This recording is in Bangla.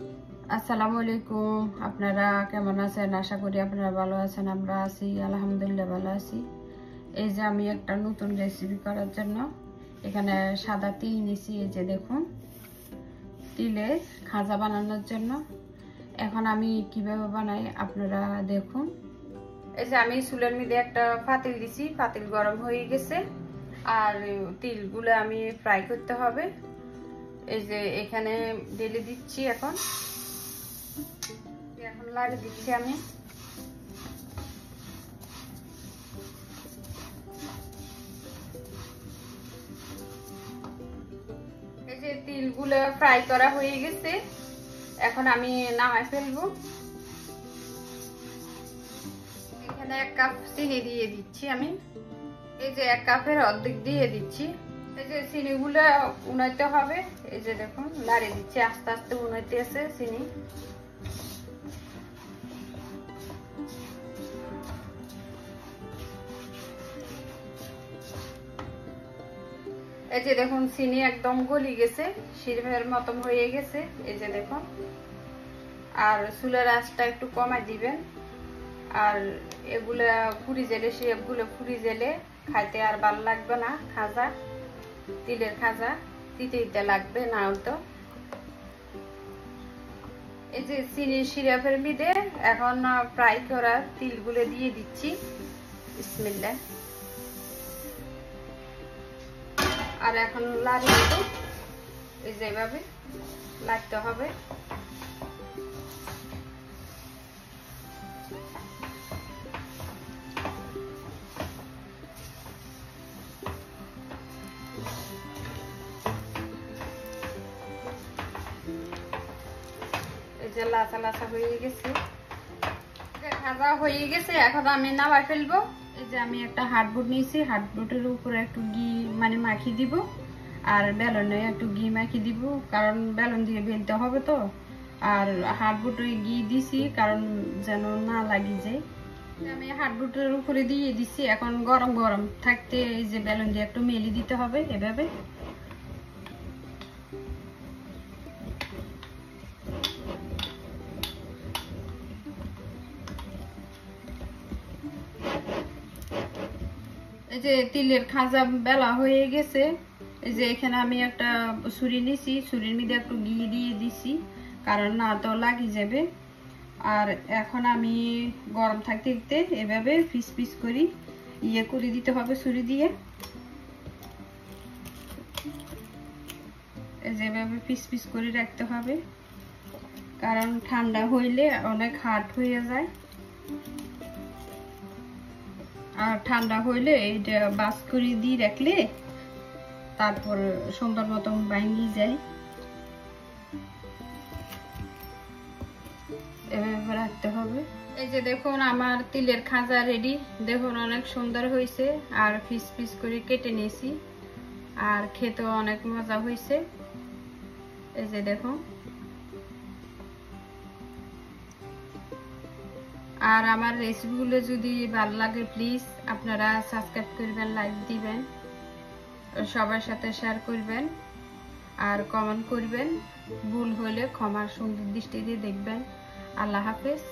আসসালামু আলাইকুম। আপনারা কেমন আছেন? আশা করি আপনারা ভালো আছেন। আমরা আছি আলহামদুলিল্লাহ ভালো আছি। এই যে আমি একটা নতুন রেসিপি করার জন্য এখানে সাদা তিল নিছি। এই যে দেখুন, তিলের খাজা বানানোর জন্য। এখন আমি কিভাবে বানাই আপনারা দেখুন। এই যে আমি চুলের মধ্যে একটা পাতিল দিছি, পাতিল গরম হয়ে গেছে আর তিলগুলো আমি ফ্রাই করতে হবে। এই যে এখানে ঢেলে দিচ্ছি, এখন লাড়ি দিচ্ছি আমি। এই যে তিলগুলো ফ্রাই করা হয়ে গেছে, এখন আমি নামাই ফেলবো। এখানে 1 কাপ চিনি দিয়ে দিচ্ছি আমি। এই যে 1 কাপের অর্ধেক দিয়ে দিচ্ছি। এই যে চিনিগুলো উনাইতে হবে। এই যে দেখুন লাড়ি দিচ্ছি, আস্তে আস্তে উনাইতে আছে চিনি। এই যে দেখুন চিনি একদম গলি গেছে, সিরপের মতন হয়ে গেছে। এই যে দেখুন, আর চুলের আঁচটা একটু কমাই দিবেন। আর এগুলা ফুরি জেলে, সবগুলো ফুরি জেলে খাইতে আর ভালো লাগবে না। খাজা, তিলের খাজা তিতে তিতে লাগবে না তো। এই যে চিনি সিরাপের মধ্যে এখন ফ্রাই করা তিলগুলো দিয়ে দিচ্ছি। বিসমিল্লাহ। আর এখন লাড়িয়ে দেব। এই যে এভাবে লাগতে হবে। এই যে লাচা লাচা হয়ে গেছে, ভাজা হয়ে গেছে। এখন আমি নামাই ফেলবো। এই যে আমি একটা হাটবুট নিয়েছি, হাটবুটের উপরে একটু ঘি মাখিয়ে দিব, আর বেলনে একটু ঘি মাখিয়ে দিব, কারণ বেলন দিয়ে বেলতে হবে তো। আর হাটবুটে ঘি দিছি কারণ যেন না লাগি যায়। আমি হাটবুটের উপরে দিয়ে দিছি। এখন গরম গরম থাকতে এই যে বেলন দিয়ে একটু মেলে দিতে হবে এভাবে। এই যে তিলের খাজা বেলা হয়ে গেছে। এই যে এখানে আমি একটা ছুরি নিছি, ছুরির মধ্যে একটু ঘি দিয়ে দিছি, কারণ না তো লাগি যাবে। আর এখন আমি গরম থাকতে থাকতে এভাবে পিস পিস করি করে দিতে হবে ছুরি দিয়ে। এই যে এভাবে পিস পিস করে রাখতে হবে, কারণ ঠান্ডা হইলে অনেক হার্ড হয়ে যায়। আর ঠান্ডা হইলে এইটা বাস করে দিয়ে রাখলে তারপর সুন্দর মতন ভাঙি যায়। এভাবে রাখতে হবে। এই যে দেখুন আমার তিলের খাজা রেডি। দেখুন অনেক সুন্দর হয়েছে, আর পিস পিস করে কেটে নিয়েছি, আর খেতেও অনেক মজা হয়েছে। এই যে দেখুন। আর আমার রেসিপিগুলো যদি ভালো লাগে প্লিজ আপনারা সাবস্ক্রাইব করবেন, লাইক দিবেন, সবার সাথে শেয়ার করবেন, আর কমেন্ট করবেন। ভুল হলে ক্ষমার সুন্দর দৃষ্টিতে দেখবেন। আল্লাহ হাফেজ।